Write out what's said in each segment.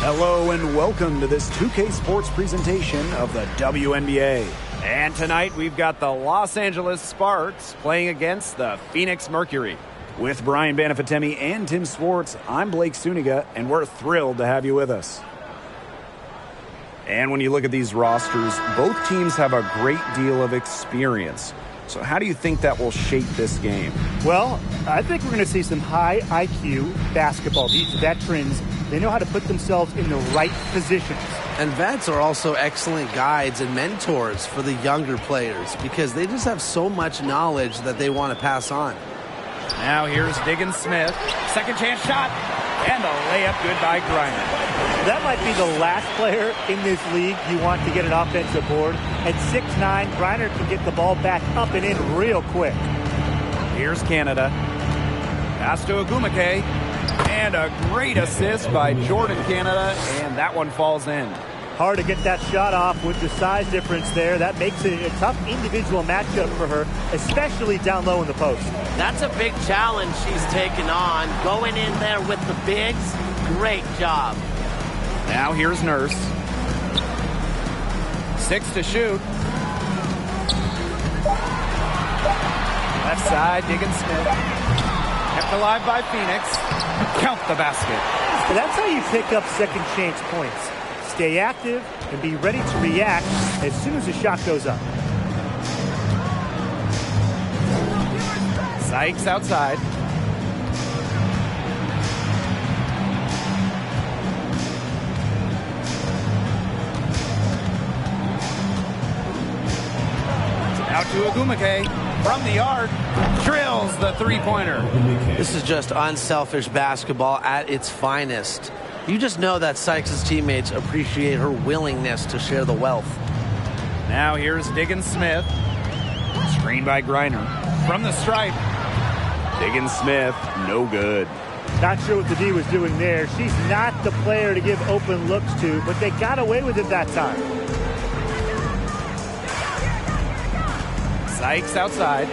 Hello and welcome to this 2K Sports presentation of the WNBA. And tonight we've got the Los Angeles Sparks playing against the Phoenix Mercury. With Brian Banafitemi and Tim Swartz, I'm Blake Suniga, and we're thrilled to have you with us. And when you look at these rosters, both teams have a great deal of experience. So how do you think that will shape this game? Well, I think we're going to see some high IQ basketball. These veterans, they know how to put themselves in the right positions. And vets are also excellent guides and mentors for the younger players because they just have so much knowledge that they want to pass on. Now here's Diggins-Smith. Second chance shot. And a layup good by Griner. That might be the last player in this league you want to get an offensive board. At 6'9", Griner can get the ball back up and in real quick. Here's Canada. Pass to Agumake. And a great assist by Jordan Canada. And that one falls in. Hard to get that shot off with the size difference there. That makes it a tough individual matchup for her, especially down low in the post. That's a big challenge she's taken on. Going in there with the bigs, great job. Now here's Nurse. 6 to shoot. Left side, Diggins-Smith. Kept alive by Phoenix. Count the basket. That's how you pick up second chance points. Stay active and be ready to react as soon as the shot goes up. Sykes outside. Out to Agumake from the arc. Drills the three-pointer. This is just unselfish basketball at its finest. You just know that Sykes' teammates appreciate her willingness to share the wealth. Now here's Diggins-Smith. Screened by Griner. From the stripe. Diggins-Smith, no good. Not sure what the D was doing there. She's not the player to give open looks to, but they got away with it that time. Sykes outside.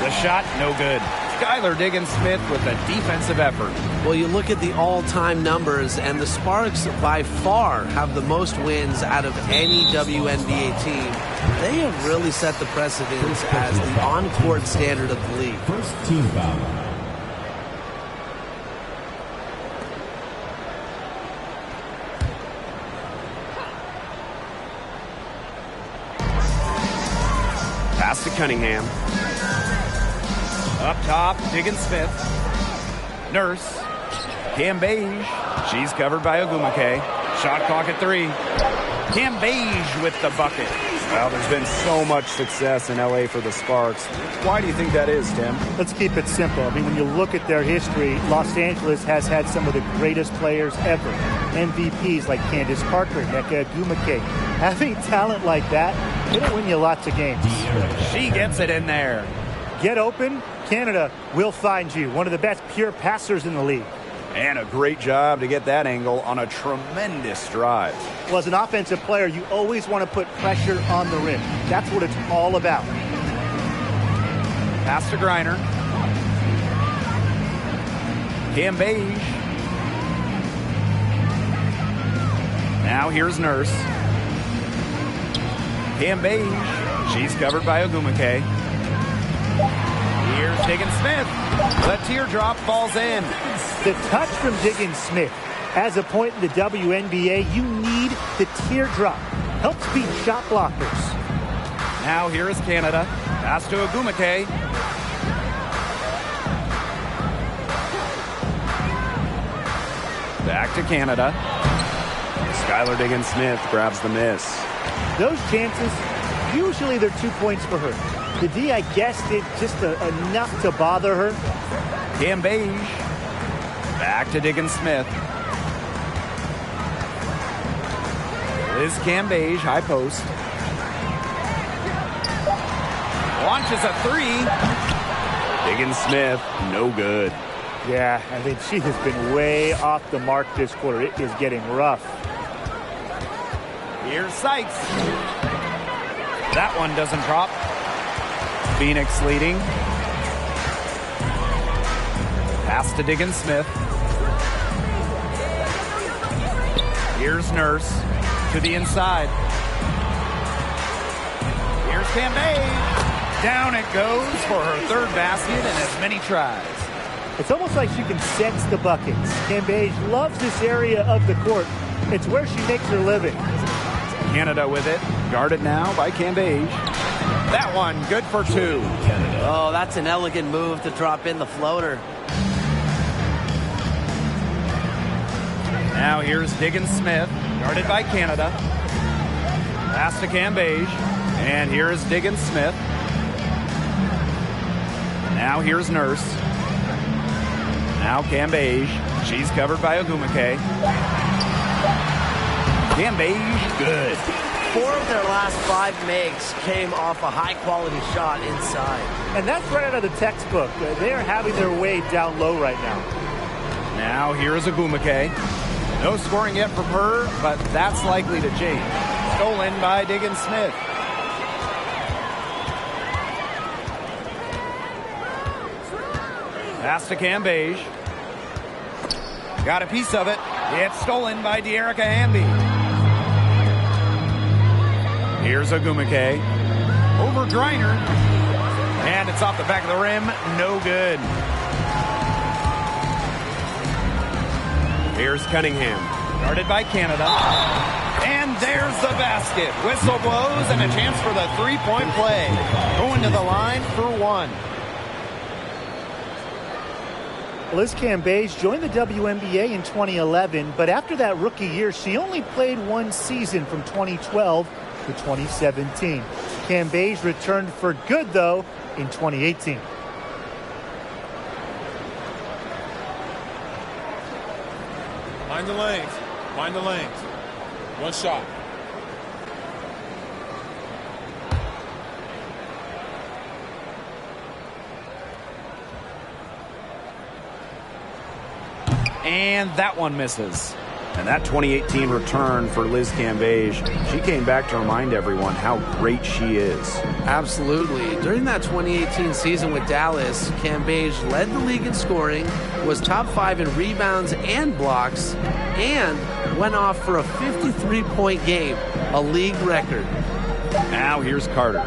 The shot, no good. Skylar Diggins-Smith with a defensive effort. Well, you look at the all-time numbers, and the Sparks by far have the most wins out of any WNBA team. They have really set the precedence as the on-court standard of the league. First team foul. Pass to Cunningham. Up top, Diggins-Smith. Nurse. Cam Beige. She's covered by Agumake. Shot clock at 3. Cam Beige with the bucket. Well, there's been so much success in LA for the Sparks. Why do you think that is, Tim? Let's keep it simple. I mean, when you look at their history, Los Angeles has had some of the greatest players ever. MVPs like Candace Parker, Nneka Agumake. Having talent like that, it'll win you lots of games. She gets it in there. Get open, Canada will find you. One of the best pure passers in the league. And a great job to get that angle on a tremendous drive. Well, as an offensive player, you always want to put pressure on the rim. That's what it's all about. Pass to Griner. Cam Beige. Now here's Nurse. Cam Beige. She's covered by Agumake. Here's Diggins-Smith. The teardrop falls in. The touch from Diggins-Smith. As a point in the WNBA, you need the teardrop. Helps beat shot blockers. Now here is Canada. Pass to Agumake. Back to Canada. Skylar Diggins-Smith grabs the miss. Those chances, usually they're 2 points for her. The D, I guess, did just enough to bother her. Cam Beige. Back to Diggins-Smith. Liz Cam Beige, high post. Launches a 3. Diggins-Smith, no good. Yeah, I think she has been way off the mark this quarter. It is getting rough. Here's Sykes. That one doesn't drop. Phoenix leading. Pass to Diggins-Smith. Here's Nurse to the inside. Here's Cambage. Down it goes for her third basket in as many tries. It's almost like she can sense the buckets. Cambage loves this area of the court. It's where she makes her living. Canada with it. Guarded now by Cambage. That one good for two. Oh, that's an elegant move to drop in the floater. Now here's Diggins-Smith, guarded by Canada. Pass to Cambage. And here's Diggins-Smith. Now here's Nurse. Now Cambage. She's covered by Ogumake. Cambage, good. 4 of their last 5 makes came off a high-quality shot inside. And that's right out of the textbook. They are having their way down low right now. Now here's Ogumake. No scoring yet from her, but that's likely to change. Stolen by Diggins-Smith. Pass to Cambage. Got a piece of it. It's stolen by De'Erica Hamby. Here's Ogumake. Over Griner. And it's off the back of the rim. No good. Here's Cunningham. Guarded by Canada. And there's the basket. Whistle blows and a chance for the three-point play. Going to the line for one. Liz Cambage joined the WNBA in 2011, but after that rookie year, she only played one season from 2012 to 2017. Cambage returned for good, though, in 2018. Mind the lanes. Mind the lanes. One shot. And that one misses. And that 2018 return for Liz Cambage, she came back to remind everyone how great she is. Absolutely. During that 2018 season with Dallas, Cambage led the league in scoring, was top 5 in rebounds and blocks, and went off for a 53-point game, a league record. Now here's Carter.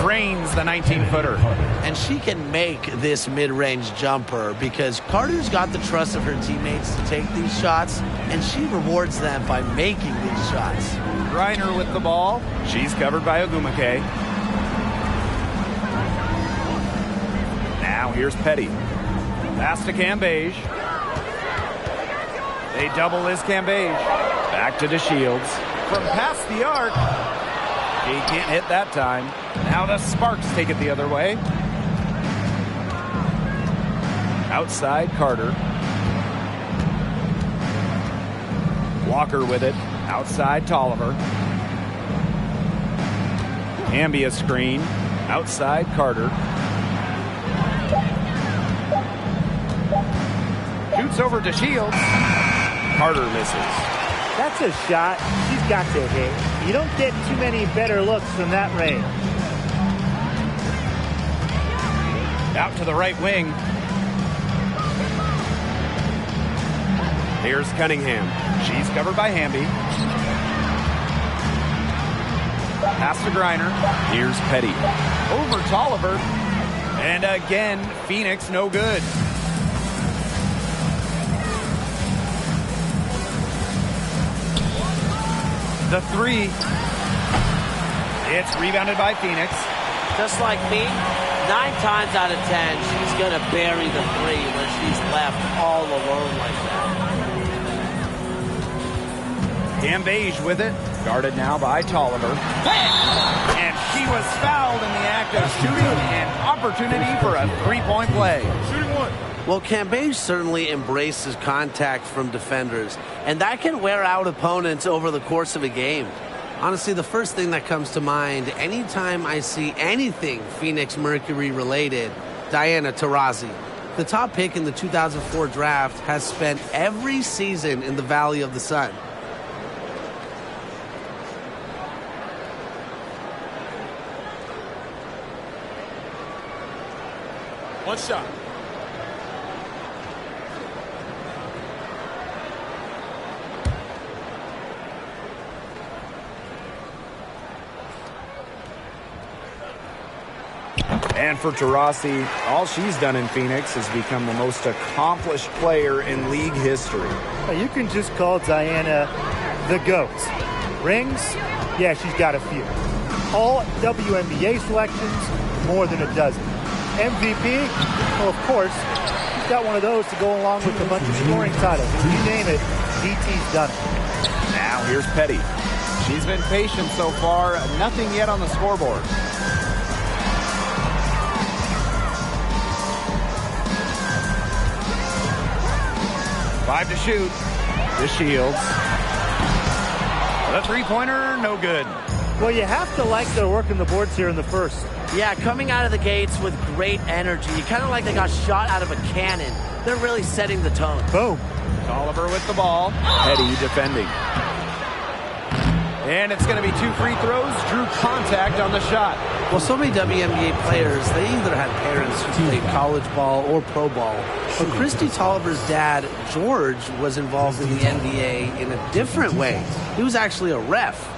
Drains the 19-footer. And she can make this mid-range jumper because Carter's got the trust of her teammates to take these shots, and she rewards them by making these shots. Griner with the ball. She's covered by Ogumake. Now here's Petty. Pass to Cambage. They double Liz Cambage. Back to DeShields. From past the arc. He can't hit that time. Now the Sparks take it the other way. Outside Carter. Walker with it. Outside Tolliver. Hamby a screen. Outside Carter. Shoots over to Shields. Carter misses. That's a shot she's got to hit. You don't get too many better looks from that range. Out to the right wing. Here's Cunningham. She's covered by Hamby. Pass to Griner. Here's Petty. Over Tolliver. And again, Phoenix no good. The three. It's rebounded by Phoenix. Just like me, 9 times out of 10, she's going to bury the 3 when she's left all alone like that. Cambage with it. Guarded now by Tolliver. And she was fouled in the act of shooting. An opportunity for a three-point play. Shooting one. Well, Cambage certainly embraces contact from defenders, and that can wear out opponents over the course of a game. Honestly, the first thing that comes to mind anytime I see anything Phoenix Mercury related, Diana Taurasi. The top pick in the 2004 draft has spent every season in the Valley of the Sun. One shot. And for Taurasi, all she's done in Phoenix has become the most accomplished player in league history. You can just call Diana the GOAT. Rings? Yeah, she's got a few. All WNBA selections, more than a dozen. MVP? Well, of course, she's got one of those to go along with a bunch of scoring titles. You name it, DT's done it. Now here's Petty. She's been patient so far, nothing yet on the scoreboard. Five to shoot. The Shields. The three-pointer, no good. Well, you have to like their work in the boards here in the first. Yeah, coming out of the gates with great energy. Kind of like they got shot out of a cannon. They're really setting the tone. Boom. Oliver with the ball. Petty defending. And it's going to be 2 free throws. Drew contact on the shot. Well, so many WNBA players, they either had parents who played college ball or pro ball. But Christy Tolliver's dad, George, was involved in the NBA in a different way. He was actually a ref.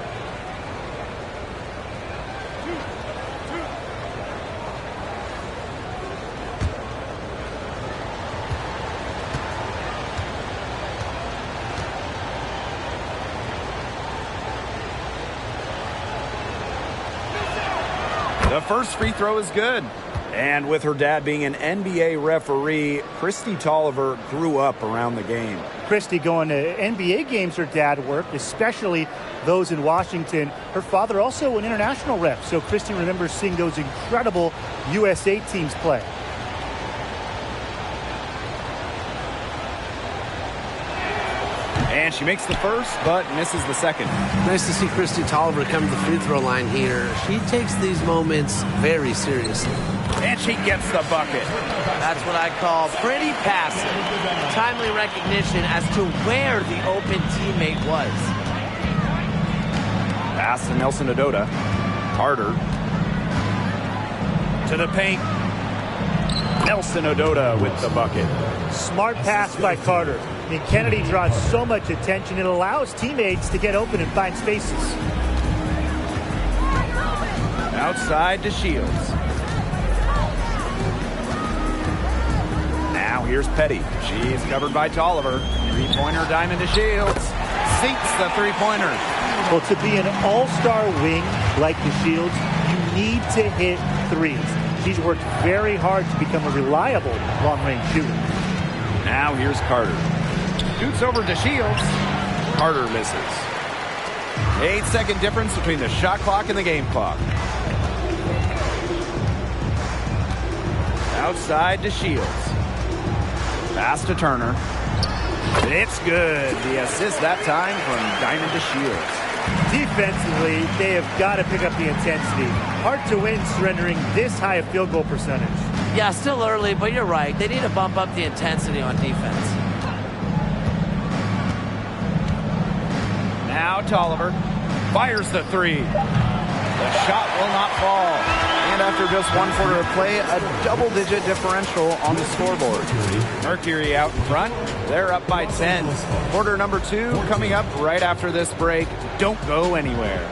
The first free throw is good. And with her dad being an NBA referee, Christy Tolliver grew up around the game. Christy going to NBA games her dad worked, especially those in Washington. Her father also an international ref, so Christy remembers seeing those incredible USA teams play. And she makes the first, but misses the second. Nice to see Christy Tolliver come to the free throw line here. She takes these moments very seriously. And she gets the bucket. That's what I call pretty passive. Timely recognition as to where the open teammate was. Pass to Nelson Adota. Carter. To the paint. Nelson Adota with the bucket. Smart pass by Carter. I mean, Kennedy draws so much attention, it allows teammates to get open and find spaces. Outside to Shields. Now here's Petty. She's covered by Tolliver. Three-pointer diamond to Shields. Sinks the three-pointer. Well, to be an all-star wing like the Shields, you need to hit threes. She's worked very hard to become a reliable long-range shooter. Now here's Carter. Shoots over to Shields. Carter misses. 8-second difference between the shot clock and the game clock. Outside to Shields. Pass to Turner. It's good. The assist that time from Diamond to Shields. Defensively, they have got to pick up the intensity. Hard to win surrendering this high a field goal percentage. Yeah, still early, but you're right. They need to bump up the intensity on defense. Now Tolliver fires the three. The shot will not fall. And after just 1 quarter of play, a double-digit differential on the scoreboard. Mercury out in front. They're up by 10. Quarter number 2 coming up right after this break. Don't go anywhere.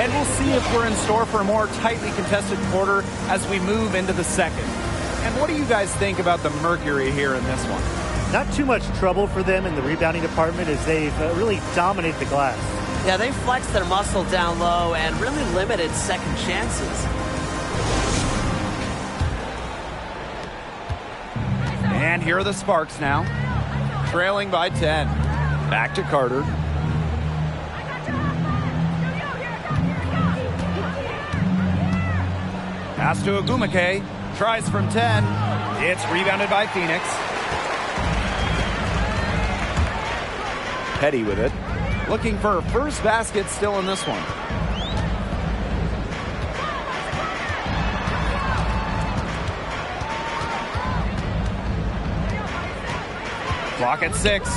And we'll see if we're in store for a more tightly contested quarter as we move into the second. And what do you guys think about the Mercury here in this one? Not too much trouble for them in the rebounding department as they've really dominated the glass. Yeah, they flexed their muscle down low and really limited second chances. And here are the Sparks now, trailing by 10. Back to Carter. Pass to Agumake. Tries from 10. It's rebounded by Phoenix. Petty with it. Looking for her first basket still in this one. Clock at 6.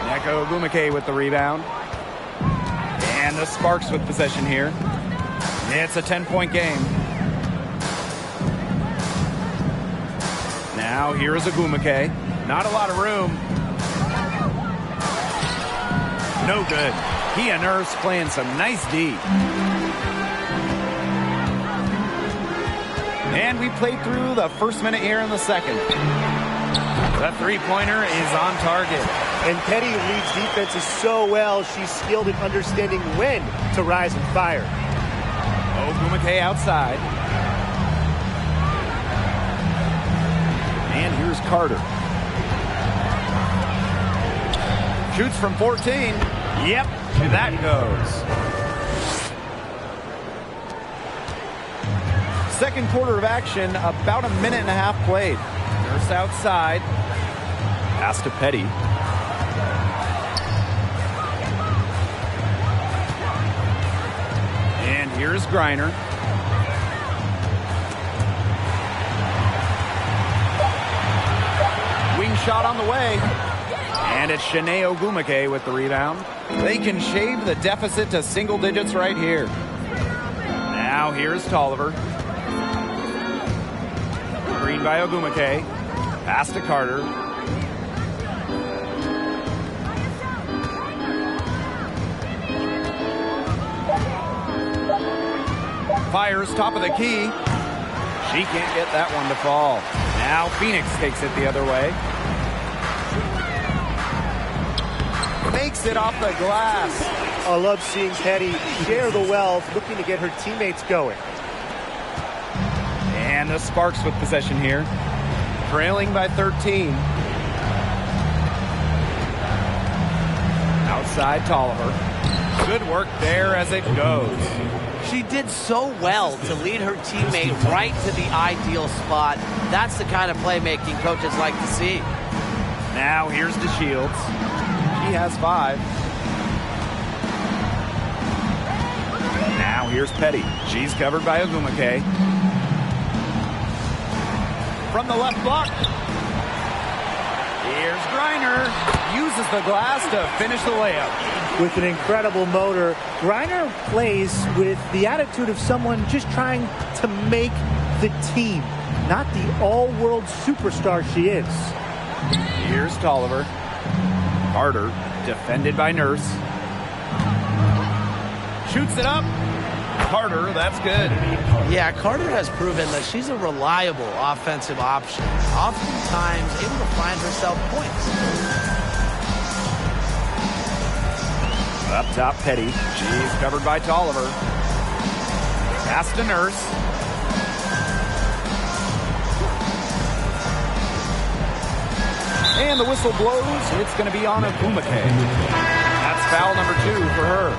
Neko Agumake with the rebound. And the Sparks with possession here. It's a 10-point game. Now here is Agumake. Not a lot of room. No good. He and Nurse playing some nice D. And we played through the first minute here in the second. The three-pointer is on target. And Petty reads defenses so well, she's skilled in understanding when to rise and fire. Ogumake outside. And here's Carter. Shoots from 14. Yep, that goes. Second quarter of action, about a minute and a half played. Nurse outside. Pass to Petty. And here's Griner. Wing shot on the way. And it's Shanae Ogumake with the rebound. They can shave the deficit to single digits right here. Now here's Tolliver. Green by Ogumake. Pass to Carter. Fires top of the key. She can't get that one to fall. Now Phoenix takes it the other way. Makes it off the glass. I love seeing Petty share the wealth, looking to get her teammates going. And the Sparks with possession here. Trailing by 13. Outside Tolliver. Good work there as it goes. She did so well to lead her teammate right to the ideal spot. That's the kind of playmaking coaches like to see. Now here's DeShields. He has 5. Now here's Petty. She's covered by Ogumake. From the left block. Here's Griner. Uses the glass to finish the layup. With an incredible motor, Griner plays with the attitude of someone just trying to make the team, not the all-world superstar she is. Here's Tolliver. Carter, defended by Nurse. Shoots it up. Carter, that's good. Yeah, Carter has proven that she's a reliable offensive option, oftentimes able to find herself points. Up top, Petty. She's covered by Tolliver. Pass to Nurse. And the whistle blows. It's going to be on Ogumake. That's foul number 2 for her.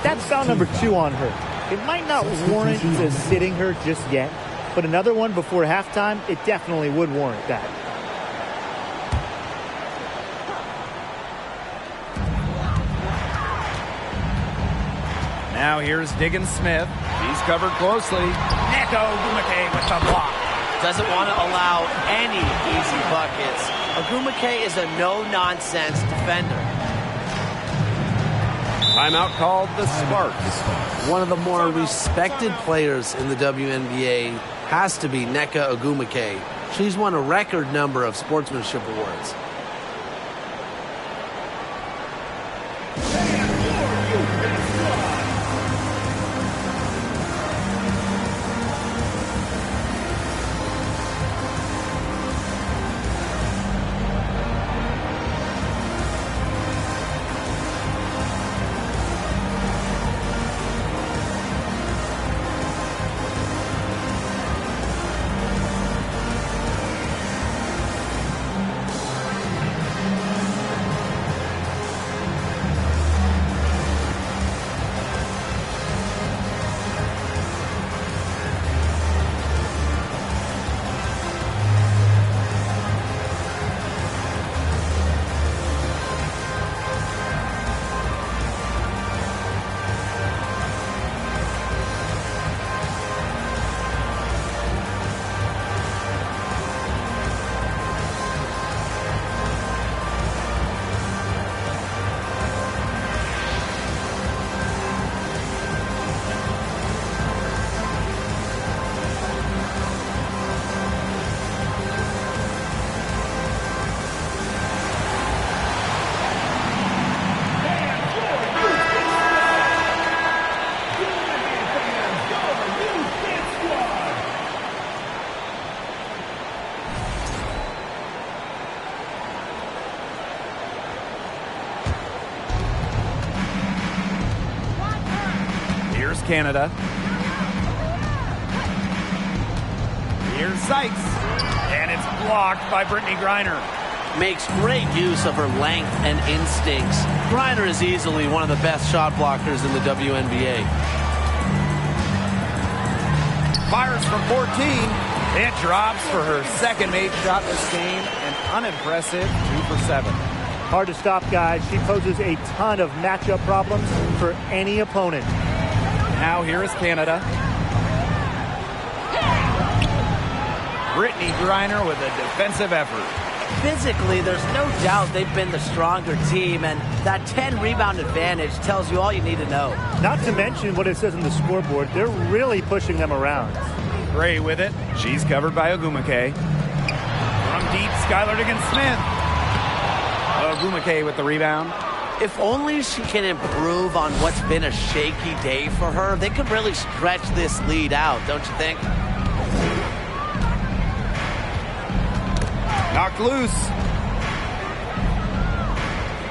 That's foul number 2 on her. It might not warrant sitting her just yet, but another one before halftime, it definitely would warrant that. Now here's Diggins Smith. He's covered closely. Neko Ogumake with the block. Doesn't want to allow any easy buckets. Ogumake is a no-nonsense defender. Timeout called the Sparks. One of the more respected players in the WNBA has to be Nneka Ogumake. She's won a record number of sportsmanship awards. here's Canada. Here's Sykes. And it's blocked by Brittany Griner. Makes great use of her length and instincts. Griner is easily one of the best shot blockers in the WNBA. Fires from 14. It drops for her second made shot this game. An unimpressive 2 for 7. Hard to stop, guys. She poses a ton of matchup problems for any opponent. Now here is Canada. Brittany Griner with a defensive effort. Physically, there's no doubt they've been the stronger team, and that 10-rebound advantage tells you all you need to know. Not to mention what it says on the scoreboard. They're really pushing them around. Gray with it. She's covered by Ogumake. From deep, Skylar Diggins-Smith. Ogumake with the rebound. If only she can improve on what's been a shaky day for her, they could really stretch this lead out, don't you think? Knocked loose.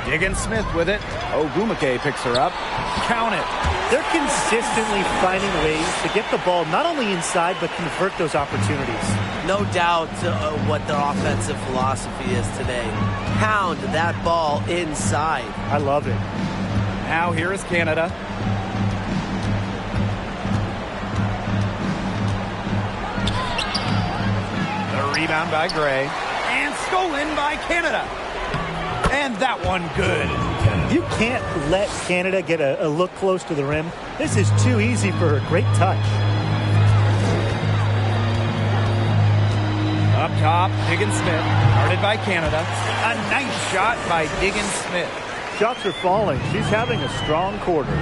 Diggins-Smith with it. Ogumake picks her up. Count it. They're consistently finding ways to get the ball not only inside, but convert those opportunities. No doubt what their offensive philosophy is today. Pound that ball inside. I love it. Now here is Canada. The rebound by Gray. And stolen by Canada. And that one good. You can't let Canada get a look close to the rim. This is too easy for her. Great touch. Up top, Diggins-Smith. Guarded by Canada. A nice shot by Diggins-Smith. Shots are falling. She's having a strong quarter.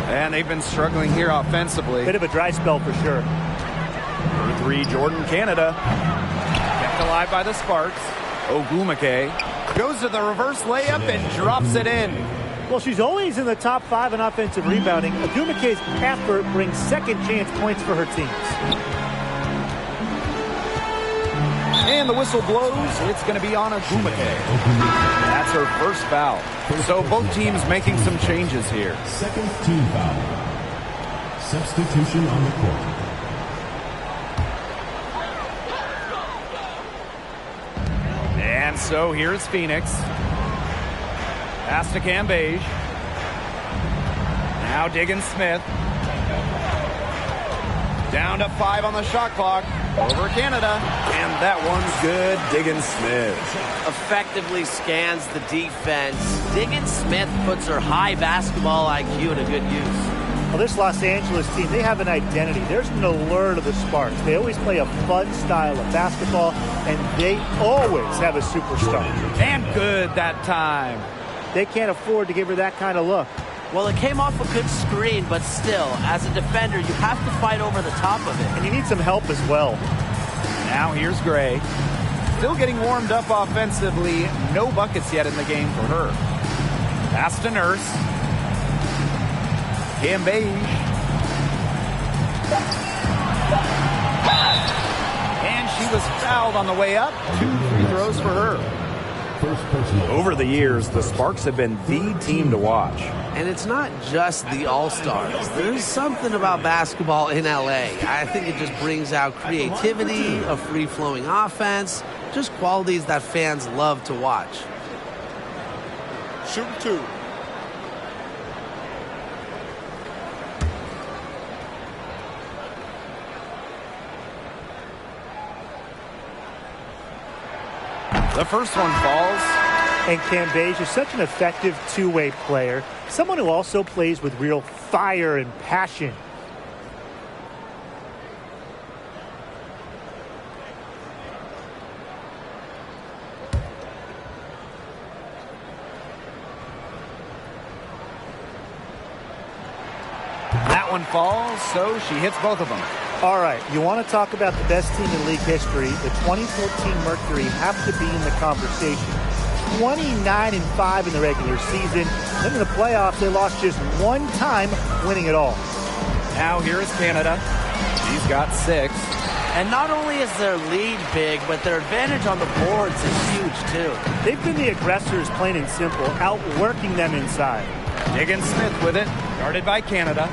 And they've been struggling here offensively. Bit of a dry spell for sure. For 3, Jordan Canada. Kept alive by the Sparks. Ogumake goes to the reverse layup and drops it in. Well, she's always in the top 5 in offensive rebounding. Ogumake's effort brings second chance points for her teams. And the whistle blows. It's going to be on Ogumake. That's her first foul. So both teams making some changes here. Second team foul. Substitution on the court. And so here's Phoenix. Pass to Cambage. Now Diggins-Smith. Down to 5 on the shot clock. Over Canada. And that one's good. Diggins-Smith. Effectively scans the defense. Diggins-Smith puts her high basketball IQ to good use. Well, this Los Angeles team, they have an identity. There's an allure to the Sparks. They always play a fun style of basketball, and they always have a superstar. And good that time. They can't afford to give her that kind of look. Well, it came off a good screen, but still, as a defender, you have to fight over the top of it. And you need some help as well. Now here's Gray. Still getting warmed up offensively. No buckets yet in the game for her. Pass to Nurse. Cambage. And she was fouled on the way up. 2 free throws for her. Over the years, the Sparks have been the team to watch. And it's not just the All-Stars. There's something about basketball in LA. I think it just brings out creativity, a free-flowing offense, just qualities that fans love to watch. Shooting 2. The first one falls. And Cambage is such an effective two-way player. Someone who also plays with real fire and passion. That one falls, so she hits both of them. All right, you want to talk about the best team in league history. The 2014 Mercury have to be in the conversation. 29-5 in the regular season. Then in the playoffs, they lost just one time, winning it all. Now here is Canada. She's got 6. And not only is their lead big, but their advantage on the boards is huge, too. They've been the aggressors, plain and simple, outworking them inside. Diggins-Smith with it, guarded by Canada.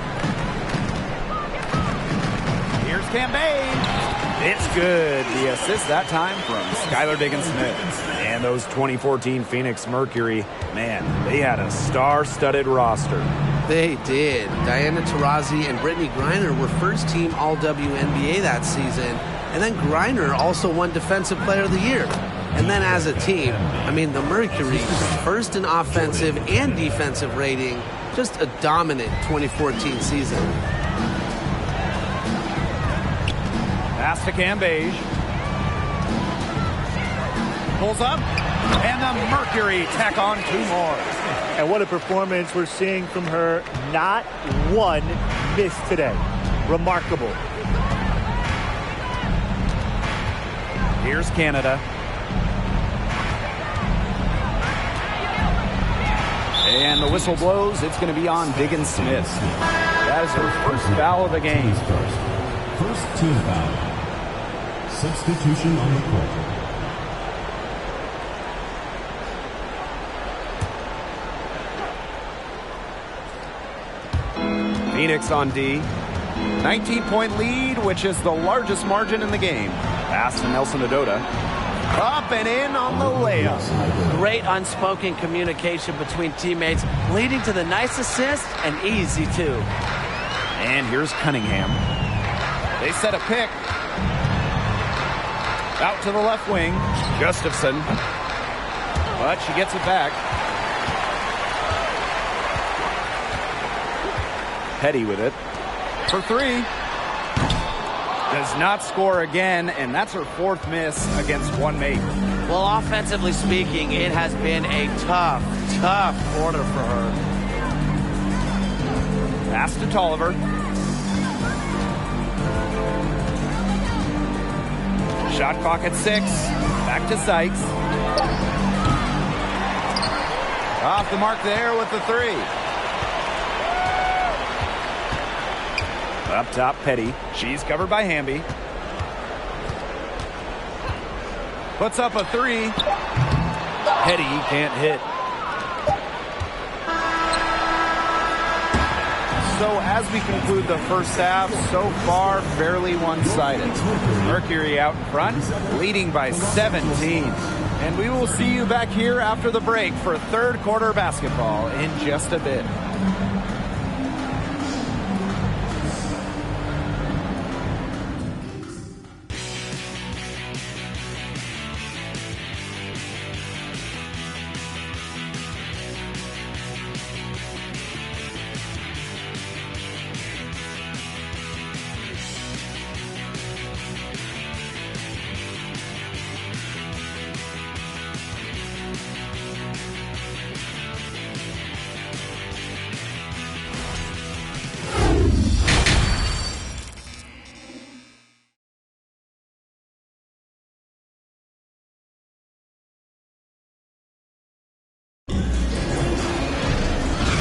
Here's Cambage. It's good. The assist that time from Skylar Diggins-Smith. And those 2014 Phoenix Mercury, man, they had a star-studded roster. They did. Diana Taurasi and Brittany Griner were first-team All-WNBA that season. And then Griner also won Defensive Player of the Year. And then as a team, I mean, the Mercury, first in offensive and defensive rating, just a dominant 2014 season. Pass to Cambage. Pulls up, and the Mercury tack on 2 more. And what a performance we're seeing from her. Not one miss today. Remarkable. Here's Canada. And the whistle blows. It's going to be on Diggins-Smith. That is her first foul of the game. First team foul. Substitution on the court. Phoenix on D. 19-point lead, which is the largest margin in the game. Pass to Nelson Adota. Up and in on the layup. Great unspoken communication between teammates, leading to the nice assist and easy two. And here's Cunningham. They set a pick. Out to the left wing. Gustafson. But she gets it back. Petty with it. For 3. Does not score again, and that's her 4th miss against one mate. Well, offensively speaking, it has been a tough quarter for her. Pass to Tolliver. Shot clock at 6. Back to Sykes. Off the mark there with the 3. Up top, Petty. She's covered by Hamby. Puts up a 3. Petty can't hit. So as we conclude the first half, so far fairly one-sided. Mercury out in front, leading by 17. And we will see you back here after the break for 3rd quarter basketball in just a bit.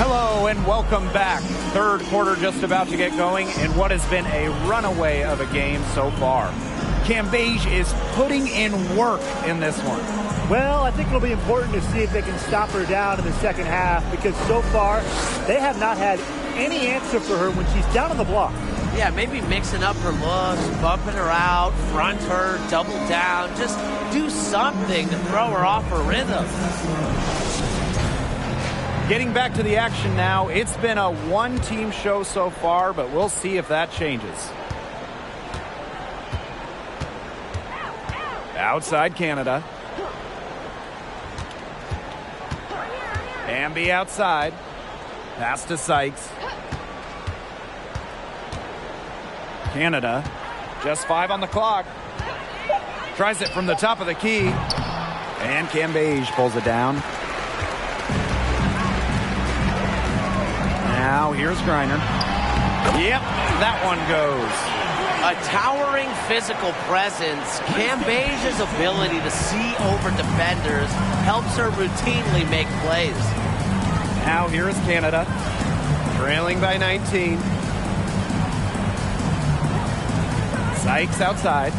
Hello and welcome back. 3rd quarter just about to get going in what has been a runaway of a game so far. Cambage is putting in work in this one. Well, I think it'll be important to see if they can stop her down in the second half, because so far they have not had any answer for her when she's down on the block. Yeah, maybe mixing up her looks, bumping her out, front her, double down. Just do something to throw her off her rhythm. Getting back to the action now. It's been a one-team show so far, but we'll see if that changes. Outside Canada. Hamby outside. Pass to Sykes. Canada. Just 5 on the clock. Tries it from the top of the key. And Cambage pulls it down. Now here's Griner. Yep, that one goes. A towering physical presence, Cambage's ability to see over defenders helps her routinely make plays. Now here is Canada, trailing by 19. Sykes outside.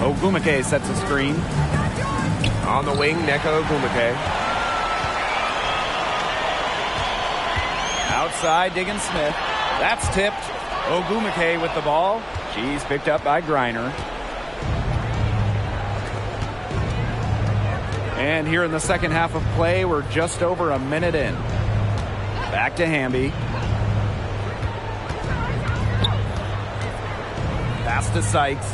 Ogumake sets a screen. On the wing, Nneka Ogumake. Outside, Diggins-Smith. That's tipped. Ogumake with the ball. She's picked up by Griner. And here in the second half of play, we're just over a minute in. Back to Hamby. Pass to Sykes.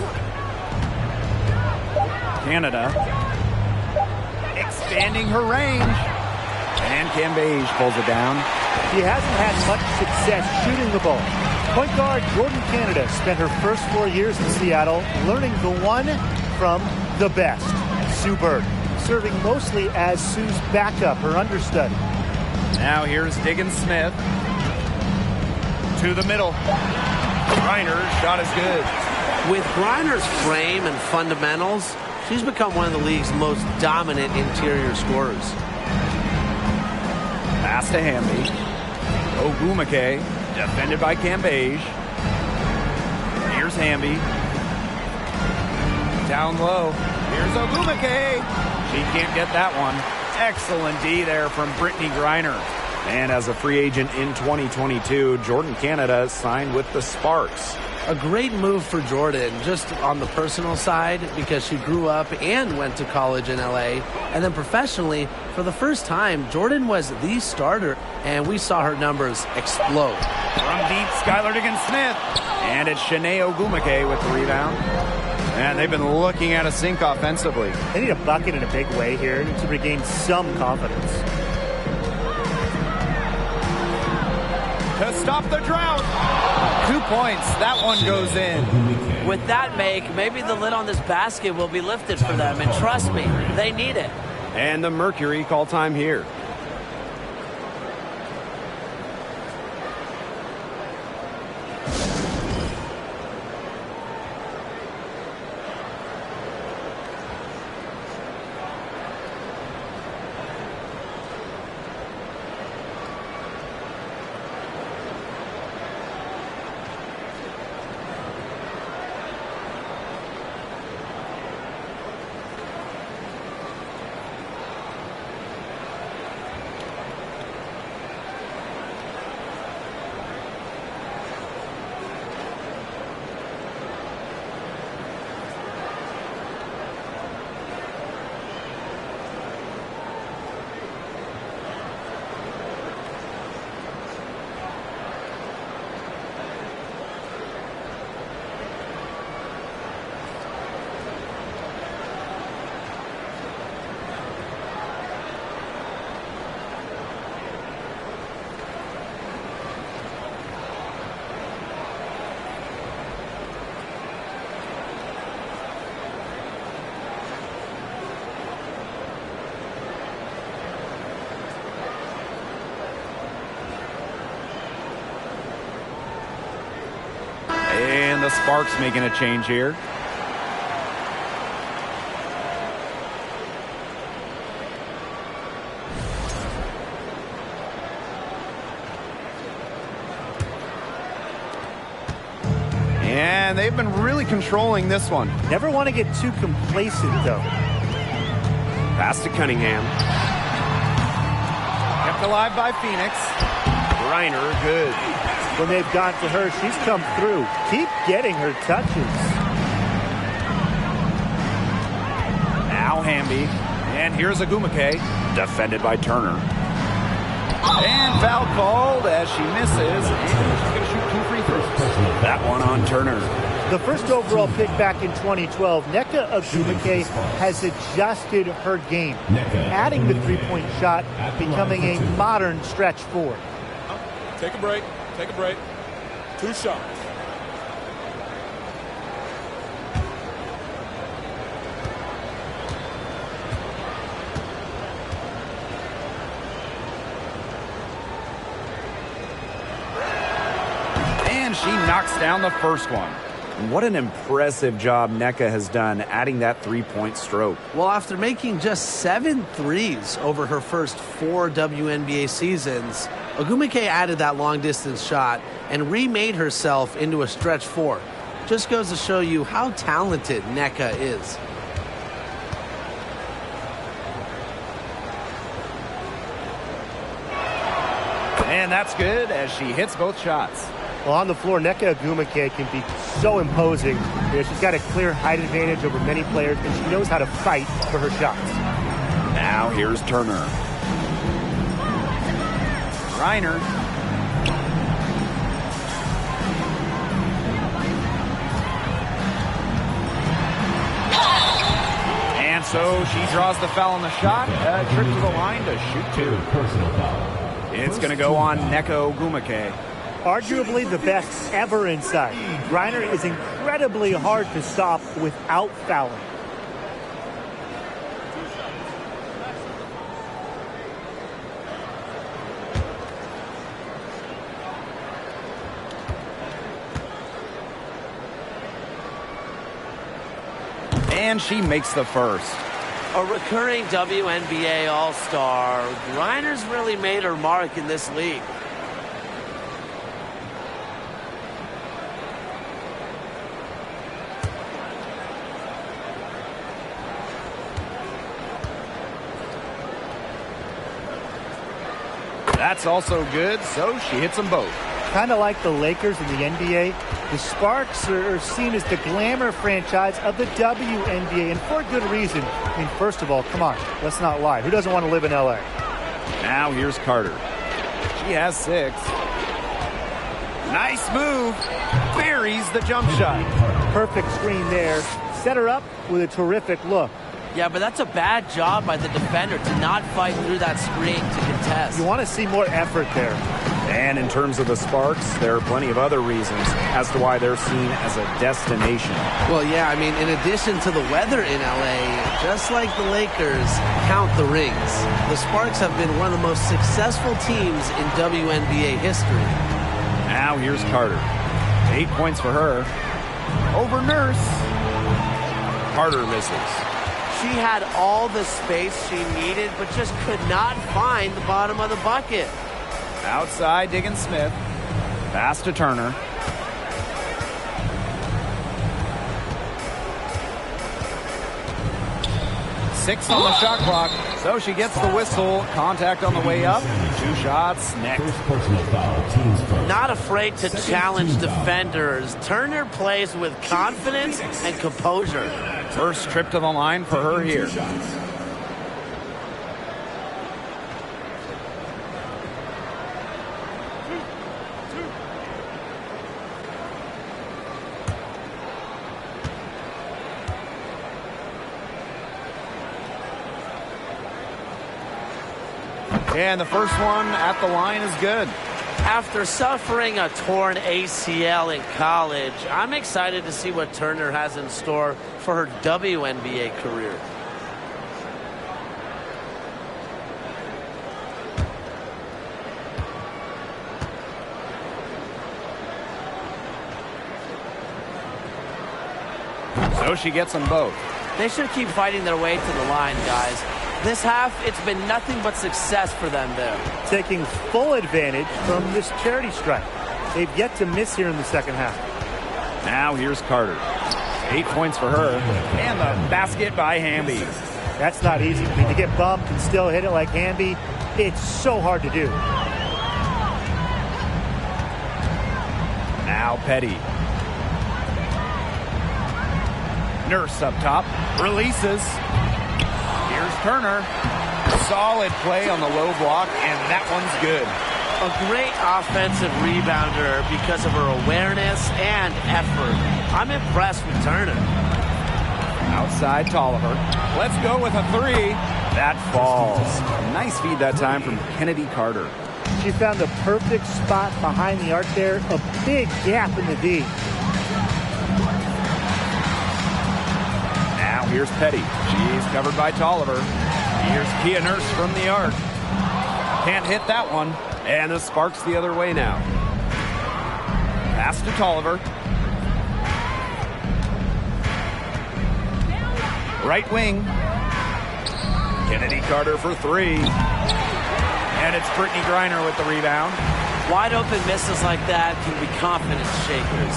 Canada expanding her range. And Cambage pulls it down. She hasn't had much success shooting the ball. Point guard Jordan Canada spent her first 4 years in Seattle learning the one from the best, Sue Bird, serving mostly as Sue's backup, her understudy. Now here's Diggins Smith. To the middle. Griner's shot is good. With Griner's frame and fundamentals, she's become one of the league's most dominant interior scorers. Pass to Hamby. Ogumake, defended by Cambage. Here's Hamby. Down low. Here's Ogumake. She can't get that one. Excellent D there from Brittany Griner. And as a free agent in 2022, Jordan Canada signed with the Sparks. A great move for Jordan, just on the personal side, because she grew up and went to college in LA. And then professionally, for the first time, Jordan was the starter, and we saw her numbers explode. From deep, Skylar Diggins-Smith. And it's Shanae Ogumake with the rebound. And they've been looking at a sink offensively. They need a bucket in a big way here to regain some confidence. To stop the drought. 2 points. That one goes in. With that make, maybe the lid on this basket will be lifted for them. And trust me, they need it. And the Mercury call time here. And the Sparks making a change here. And they've been really controlling this one. Never want to get too complacent, though. Pass to Cunningham. Kept alive by Phoenix. Griner, good. When they've gone to her, she's come through. Keep getting her touches. Now Hamby. And here's Ogumake. Defended by Turner. And foul called as she misses. And she's going to shoot 2 free throws. That one on Turner. The first overall pick back in 2012, Nneka Ogumake has adjusted her game, adding the three-point shot, becoming a modern stretch four. Take a break. Take a break. 2 shots. And she knocks down the first one. What an impressive job Nneka has done adding that three-point stroke. Well, after making just 7 threes over her first 4 WNBA seasons, Ogumake added that long-distance shot and remade herself into a stretch 4. Just goes to show you how talented Nneka is. And that's good as she hits both shots. Well, on the floor, Nneka Ogwumike can be so imposing. She's got a clear height advantage over many players, and she knows how to fight for her shots. Now here's Turner. Griner. And so she draws the foul on the shot. A trip to the line to shoot two. Personal foul. It's going to go on Nneka Ogwumike. Arguably the best ever inside. Griner is incredibly hard to stop without fouling. And she makes the first. A recurring WNBA All-Star, Griner's really made her mark in this league. That's also good, so she hits them both. Kind of like the Lakers in the NBA, the Sparks are seen as the glamour franchise of the WNBA, and for good reason. I mean, first of all, come on, let's not lie. Who doesn't want to live in LA? Now here's Carter. She has 6. Nice move. Buries the jump shot. Perfect screen there. Set her up with a terrific look. Yeah, but that's a bad job by the defender to not fight through that screen to contest. You want to see more effort there. And in terms of the Sparks, there are plenty of other reasons as to why they're seen as a destination. Well, yeah, I mean, in addition to the weather in LA, just like the Lakers, count the rings. The Sparks have been one of the most successful teams in WNBA history. Now here's Carter. 8 points for her. Over Nurse. Carter misses. She had all the space she needed, but just could not find the bottom of the bucket. Outside, Diggins Smith. Pass to Turner. Six on the shot clock, so she gets the whistle. Contact on the way up. 2 shots next. First personal foul, team's first. Not afraid to challenge defenders. Turner plays with confidence and composure. First trip to the line for her here. And the first one at the line is good. After suffering a torn ACL in college, I'm excited to see what Turner has in store for her WNBA career. So she gets them both. They should keep fighting their way to the line, guys. This half, it's been nothing but success for them there. Taking full advantage from this charity strike. They've yet to miss here in the second half. Now here's Carter. 8 points for her. And the basket by Hamby. That's not easy. I mean, to get bumped and still hit it like Hamby, it's so hard to do. Now Petty. Nurse up top. Releases. Here's Turner. Solid play on the low block, and that one's good. A great offensive rebounder because of her awareness and effort. I'm impressed with Turner. Outside Tolliver. Let's go with a 3. That falls. Nice feed that time from Kennedy Carter. She found the perfect spot behind the arc there. A big gap in the D. Now here's Petty. She's covered by Tolliver. Here's Kia Nurse from the arc. Can't hit that one. And the Sparks the other way now. Pass to Tolliver. Right wing. Kennedy Carter for 3. And it's Brittany Griner with the rebound. Wide open misses like that can be confidence shakers.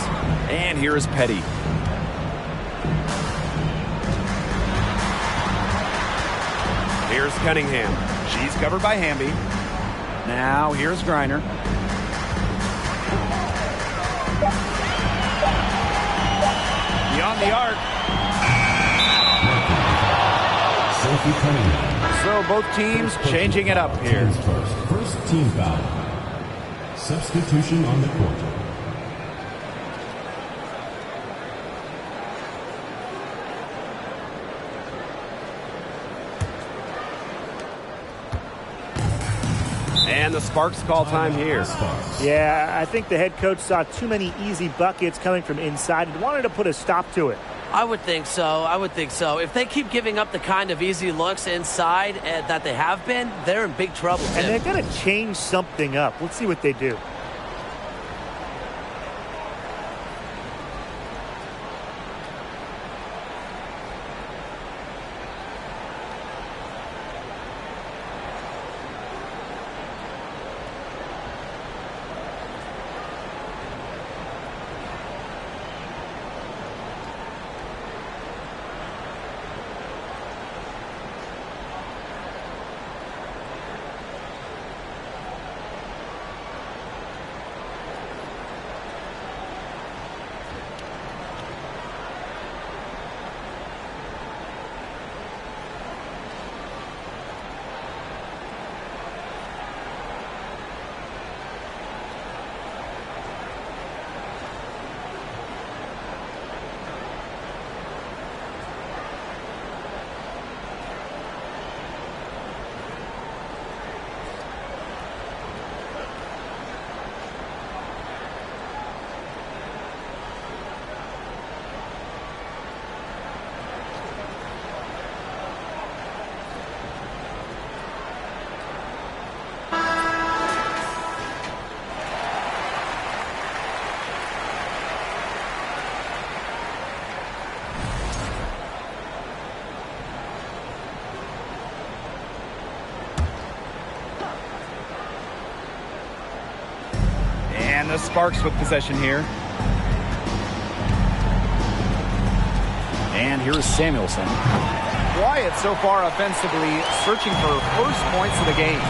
And here is Petty. Here's Cunningham. She's covered by Hamby. Now here's Griner. Beyond the arc. So both teams changing it up here. First team foul. Substitution on the court. And the Sparks call time here. Yeah, I think the head coach saw too many easy buckets coming from inside and wanted to put a stop to it. I would think so. I would think so. If they keep giving up the kind of easy looks inside that they have been, they're in big trouble, Tim. And they're going to change something up. Let's see what they do. And the Sparks with possession here. And here's Samuelson. Quiet so far offensively, searching for first points of the game.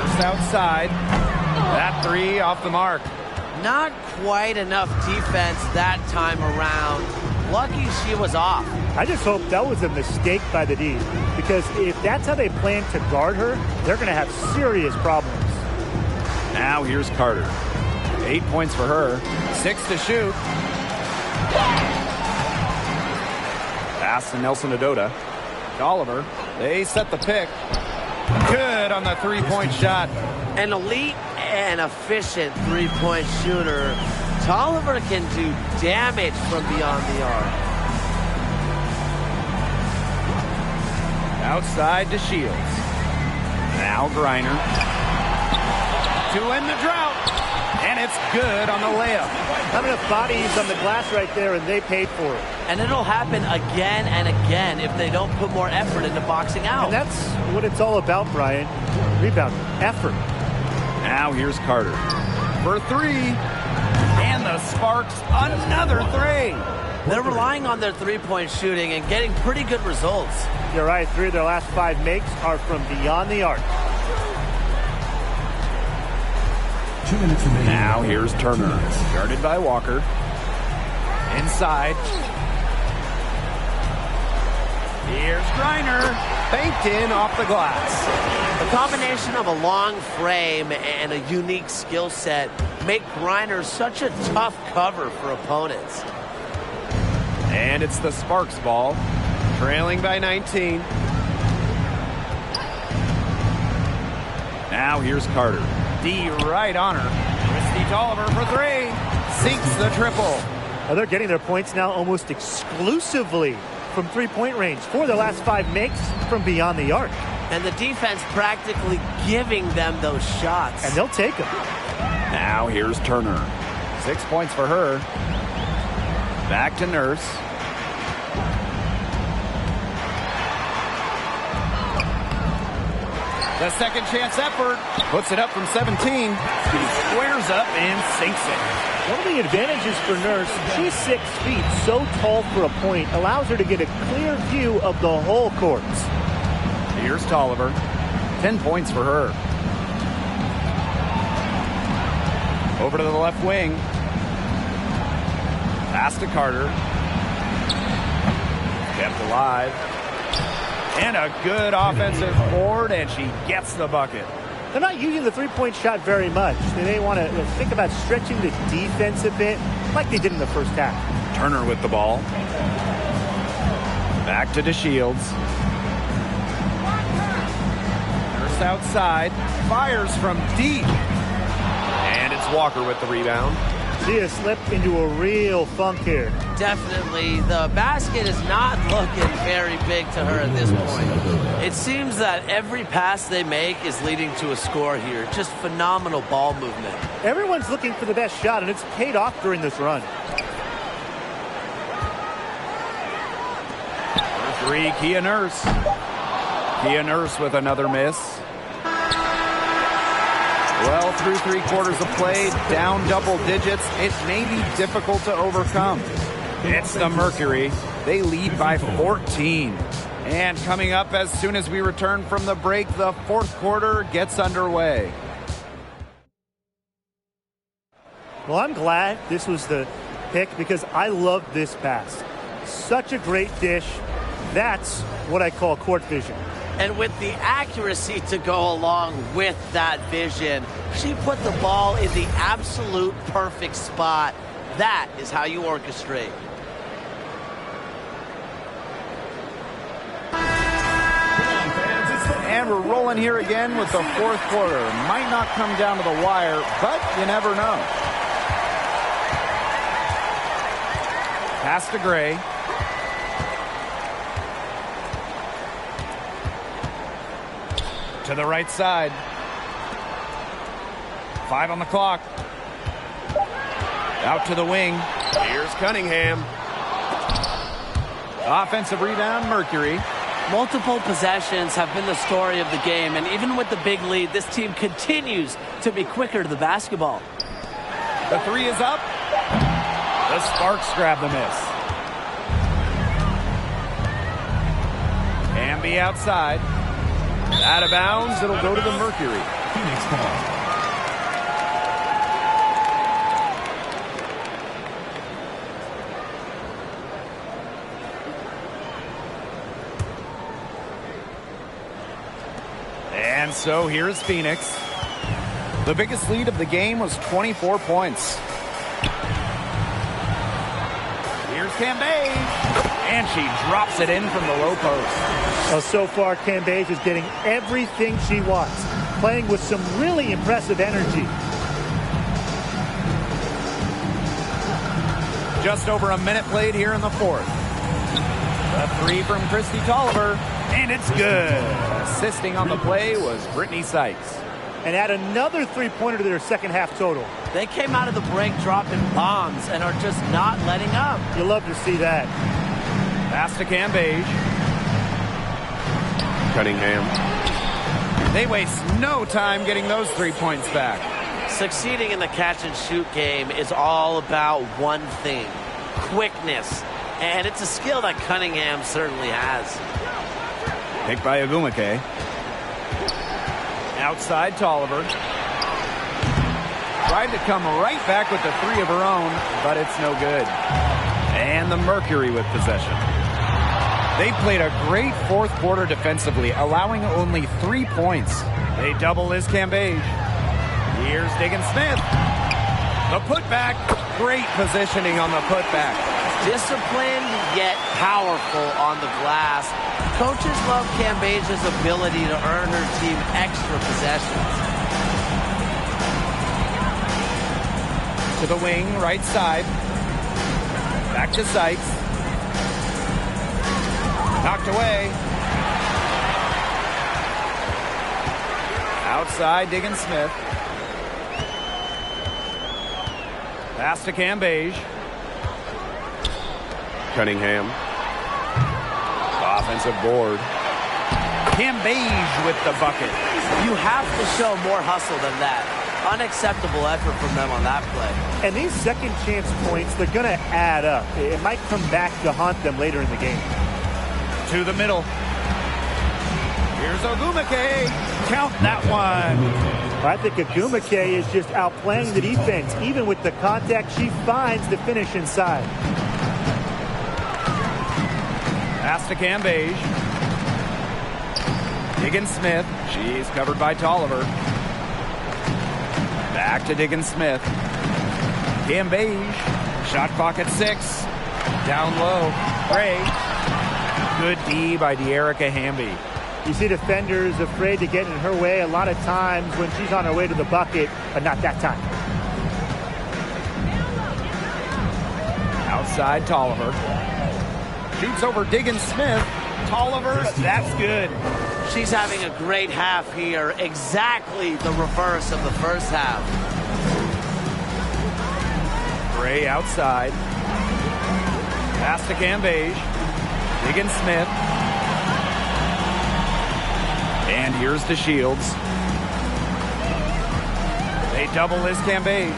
First outside. That three off the mark. Not quite enough defense that time around. Lucky she was off. I just hope that was a mistake by the D, because if that's how they plan to guard her, they're going to have serious problems. Now here's Carter. 8 points for her. 6 to shoot. Pass to Nelson Adota. Oliver. They set the pick. Good on the three-point shot. An elite and efficient three-point shooter. Tolliver can do damage from beyond the arc. Outside to Shields. Now Griner. To end the drought. And it's good on the layup. Not enough bodies on the glass right there, and they paid for it. And it'll happen again and again if they don't put more effort into boxing out. And that's what it's all about, Brian. Rebound, effort. Now here's Carter. For three. And the Sparks, another three. They're relying on their three-point shooting and getting pretty good results. You're right. 3 of their last 5 makes are from beyond the arc. 2 minutes remaining. Now here's Turner. Guarded by Walker. Inside. Here's Griner. Banked in off the glass. The combination of a long frame and a unique skill set make Griner such a tough cover for opponents. And it's the Sparks ball. Trailing by 19. Now here's Carter. D right on her. Christy Tolliver for three. Sinks the triple. Now they're getting their points now almost exclusively from three-point range. 4 of their last 5 makes from beyond the arc. And the defense practically giving them those shots. And they'll take them. Now here's Turner. 6 points for her. Back to Nurse. The second chance effort. Puts it up from 17. Squares up and sinks it. One of the advantages for Nurse, she's 6 feet, so tall for a point, allows her to get a clear view of the whole court. Here's Tolliver. 10 points for her. Over to the left wing. Pass to Carter. Kept alive. And a good offensive board, and she gets the bucket. They're not using the three-point shot very much. They may want to think about stretching the defense a bit, like they did in the first half. Turner with the ball. Back to DeShields. Nurse outside. Fires from deep. And it's Walker with the rebound. She has slipped into a real funk here. Definitely. The basket is not looking very big to her at this point. It seems that every pass they make is leading to a score here. Just phenomenal ball movement. Everyone's looking for the best shot, and it's paid off during this run. For three, Kia Nurse. Kia Nurse with another miss. Well, through 3/4 of play, down double digits, it may be difficult to overcome. It's the Mercury. They lead by 14. And coming up as soon as we return from the break, the fourth quarter gets underway. Well, I'm glad this was the pick because I love this pass. Such a great dish. That's what I call court vision. And with the accuracy to go along with that vision, she put the ball in the absolute perfect spot. That is how you orchestrate. And we're rolling here again with the fourth quarter. Might not come down to the wire, but you never know. Pass to Gray. To the right side. 5 on the clock. Out to the wing. Here's Cunningham. Offensive rebound, Mercury. Multiple possessions have been the story of the game, and even with the big lead, this team continues to be quicker to the basketball. The three is up. The Sparks grab the miss. Amby outside. Out of bounds, it'll go to the Mercury. Phoenix ball. And so here's Phoenix. The biggest lead of the game was 24 points. Here's Cambage. And she drops it in from the low post. Well, so far, Cambage is getting everything she wants, playing with some really impressive energy. Just over a minute played here in the fourth. A three from Christy Tolliver, and it's good. Assisting on the play was Brittany Sykes. And add another three-pointer to their second half total. They came out of the break dropping bombs and are just not letting up. You love to see that. Pass to Cambage. Cunningham. They waste no time getting those 3 points back. Succeeding in the catch-and-shoot game is all about one thing: quickness. And it's a skill that Cunningham certainly has. Picked by Ogumake. Outside Tolliver. Tried to come right back with the three of her own, but it's no good. And the Mercury with possession. They played a great fourth quarter defensively, allowing only 3 points. They double Liz Cambage. Here's Diggins-Smith. The putback. Great positioning on the putback. Disciplined yet powerful on the glass. Coaches love Cambage's ability to earn her team extra possessions. To the wing, right side. Back to Sykes. Knocked away. Outside, Diggins-Smith. Pass to Cambage. Cunningham. Offensive board. Cambage with the bucket. You have to show more hustle than that. Unacceptable effort from them on that play. And these second chance points, they're going to add up. It might come back to haunt them later in the game. To the middle. Here's Here's Ogumake. Count that one. I think Ogumake is just outplaying the defense. Even with the contact, she finds the finish inside. Pass to Cambage. Diggins-Smith. She's covered by Tolliver. Back to Diggins-Smith. Cambage. Shot clock at 6. Down low. Gray. Good D by De'Erica Hamby. You see defenders afraid to get in her way a lot of times when she's on her way to the bucket, but not that time. Outside Tolliver. Shoots over Diggins-Smith. Tolliver, that's good. She's having a great half here. Exactly the reverse of the first half. Gray outside. Pass to Cambage. Diggins-Smith. And here's to Shields. They double this Cambage.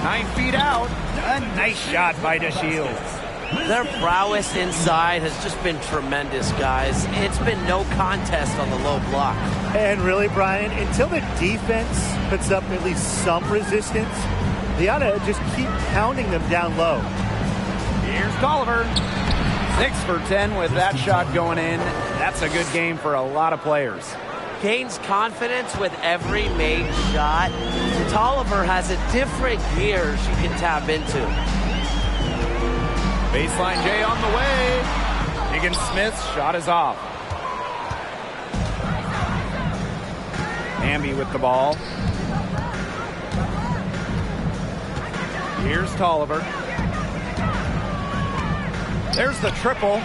9 feet out. A nice shot by DeShields. Their prowess inside has just been tremendous, guys. It's been no contest on the low block. And really, Brian, until the defense puts up at least some resistance, they ought to just keep pounding them down low. Here's Tolliver. 6 for 10 with that shot going in. That's a good game for a lot of players. Gains confidence with every made shot. Tolliver has a different gear she can tap into. Baseline J on the way. Diggins-Smith's shot is off. Hamby with the ball. Here's Tolliver. There's the triple.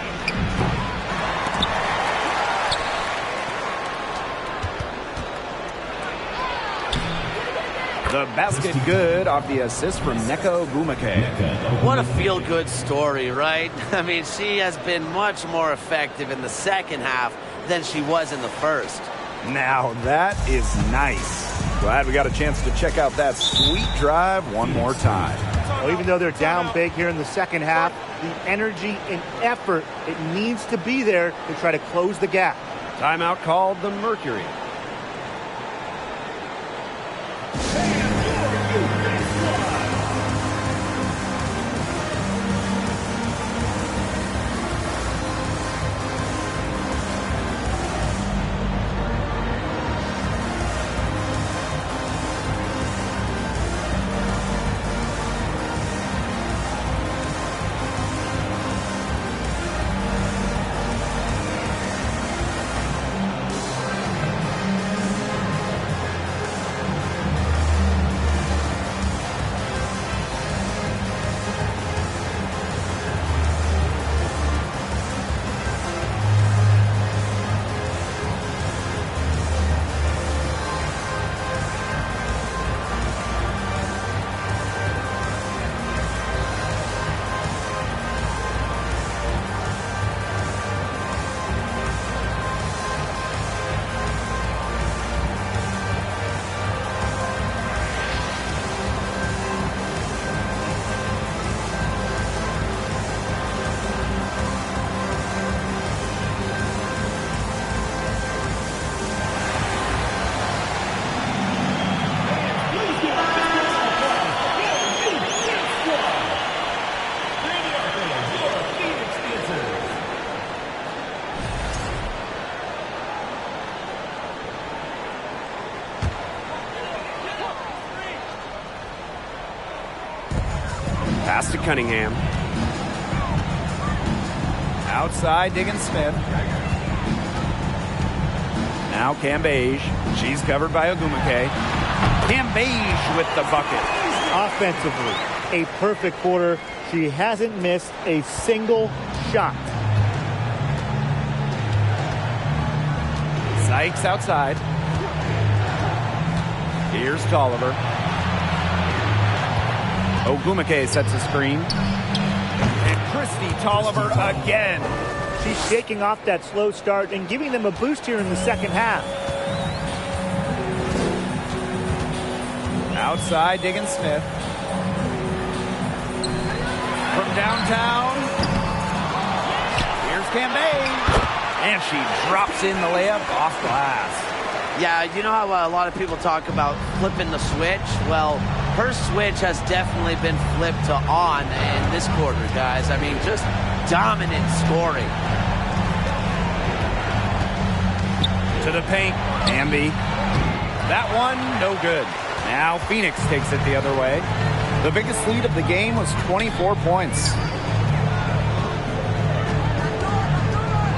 The basket good off the assist from Nneka Ogumake. What a feel-good story, right? I mean, she has been much more effective in the second half than she was in the first. Now that is nice. Glad we got a chance to check out that sweet drive one more time. Well, even though they're down big here in the second half, the energy and effort, it needs to be there to try to close the gap. Timeout called the Mercury. Pass to Cunningham. Outside, Diggins-Smith. Now Cambage. She's covered by Ogumake. Cambage with the bucket. Offensively, a perfect quarter. She hasn't missed a single shot. Sykes outside. Here's Tolliver. Ogumake sets a screen. And Christy Tolliver again. She's shaking off that slow start and giving them a boost here in the second half. Outside, Diggins-Smith. From downtown. Here's Cambage. And she drops in the layup off glass. Yeah, you know how a lot of people talk about flipping the switch? Well, her switch has definitely been flipped to on in this quarter, guys. I mean, just dominant scoring. To the paint, Hamby. That one, no good. Now Phoenix takes it the other way. The biggest lead of the game was 24 points.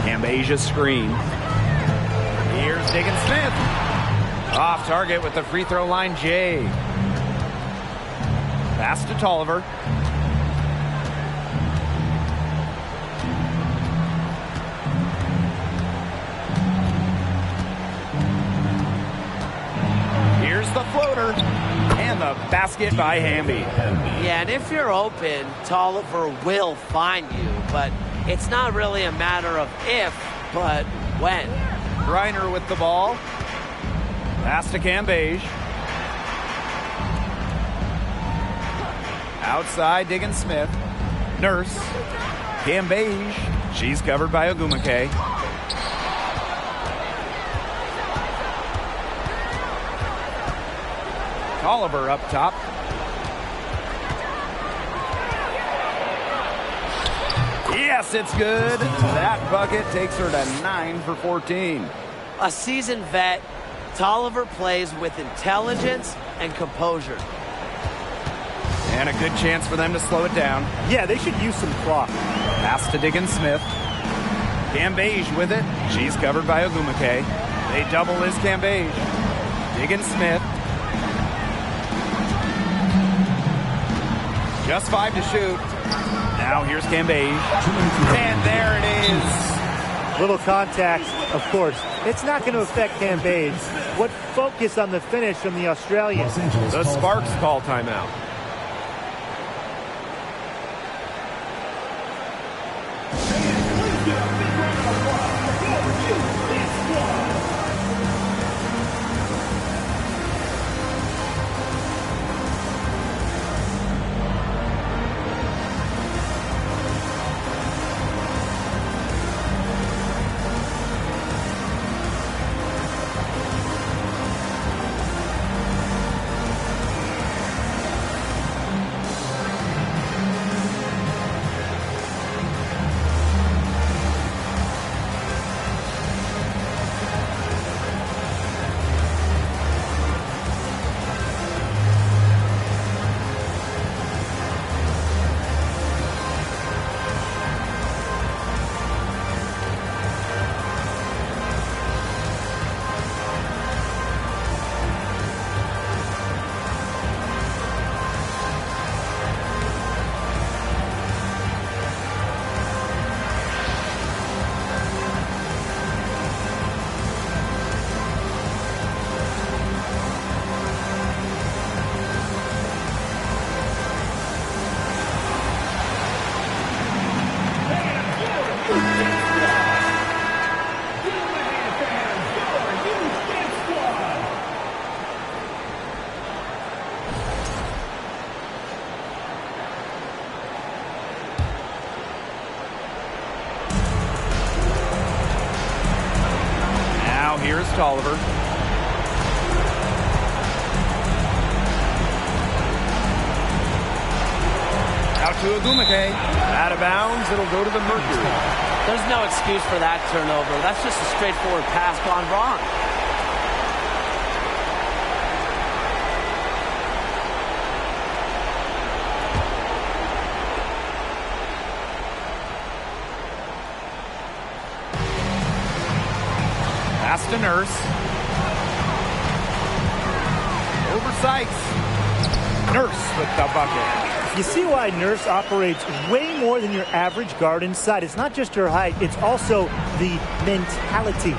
Cambasia screen. Here's Diggin Smith. Off target with the free throw line, Jay. Pass to Tolliver. Here's the floater. And the basket by Hamby. Yeah, and if you're open, Tolliver will find you. But it's not really a matter of if, but when. Griner with the ball. Pass to Cambage. Outside, Diggin Smith. Nurse. Cambage. She's covered by Ogumake. Tolliver up top. Yes, it's good. That bucket takes her to 9 for 14. A seasoned vet, Tolliver plays with intelligence and composure. And a good chance for them to slow it down. Yeah, they should use some clock. Pass to Diggin Smith. Cambage with it. She's covered by Ogumake. They double his Cambage. Diggin Smith. Just 5 to shoot. Now here's Cambage. And there it is. Little contact, of course. It's not going to affect Cambage. What focus on the finish from the Australians. The Sparks call timeout. Here's Tolliver. Out to Ogumake. Out of bounds. It'll go to the Mercury. There's no excuse for that turnover. That's just a straightforward pass gone wrong. Pass to Nurse. Over Sykes. Nurse with the bucket. You see why Nurse operates way more than your average guard inside. It's not just her height, it's also the mentality.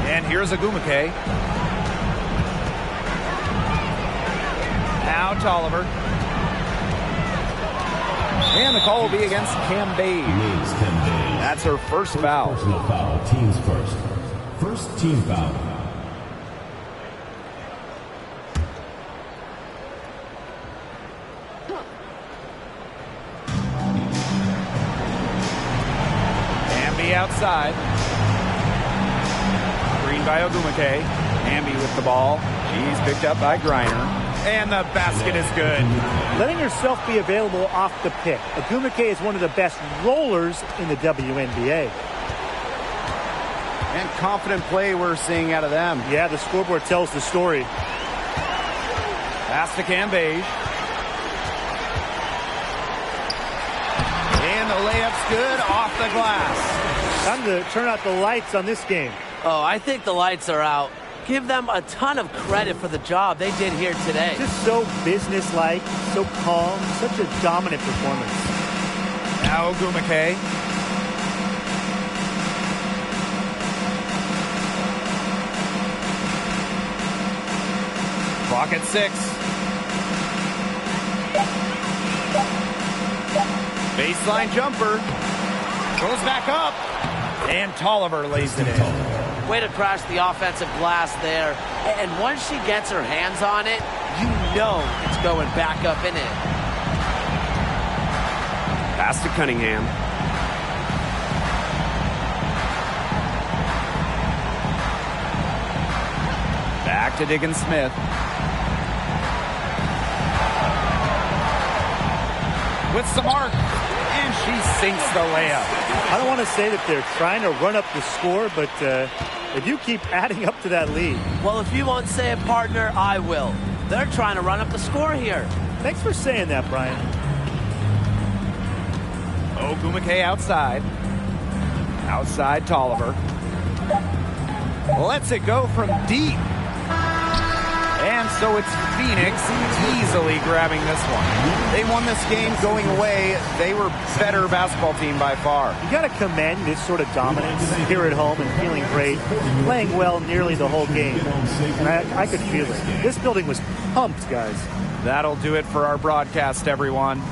And here's Ogumake. Now Tolliver. And the call will be against Cambage. That's her first foul. Personal foul, teams first. First team foul. Hamby outside. by Ogumake. Hamby with the ball. She's picked up by Griner. And the basket is good. Letting herself be available off the pick. Ogumake is one of the best rollers in the WNBA. And confident play we're seeing out of them. Yeah, the scoreboard tells the story. Pass to Cambage. And the layup's good off the glass. Time to turn out the lights on this game. Oh, I think the lights are out. Give them a ton of credit for the job they did here today. Just so businesslike, so calm, such a dominant performance. Now Ogumake. Clock at 6. Baseline jumper. Goes back up. And Tolliver lays it in. Way to crash the offensive glass there. And once she gets her hands on it, you know it's going back up and in. Pass to Cunningham. Back to Diggins-Smith. With some arc. And she sinks the layup. I don't want to say that they're trying to run up the score, but they do keep adding up to that lead. Well, if you won't say it, partner, I will. They're trying to run up the score here. Thanks for saying that, Brian. Ogumake outside. Outside Tolliver. Lets it go from deep. And so it's Phoenix easily grabbing this one. They won this game going away. They were better basketball team by far. You got to commend this sort of dominance here at home and feeling great, playing well nearly the whole game. And I could feel it. This building was pumped, guys. That'll do it for our broadcast, everyone.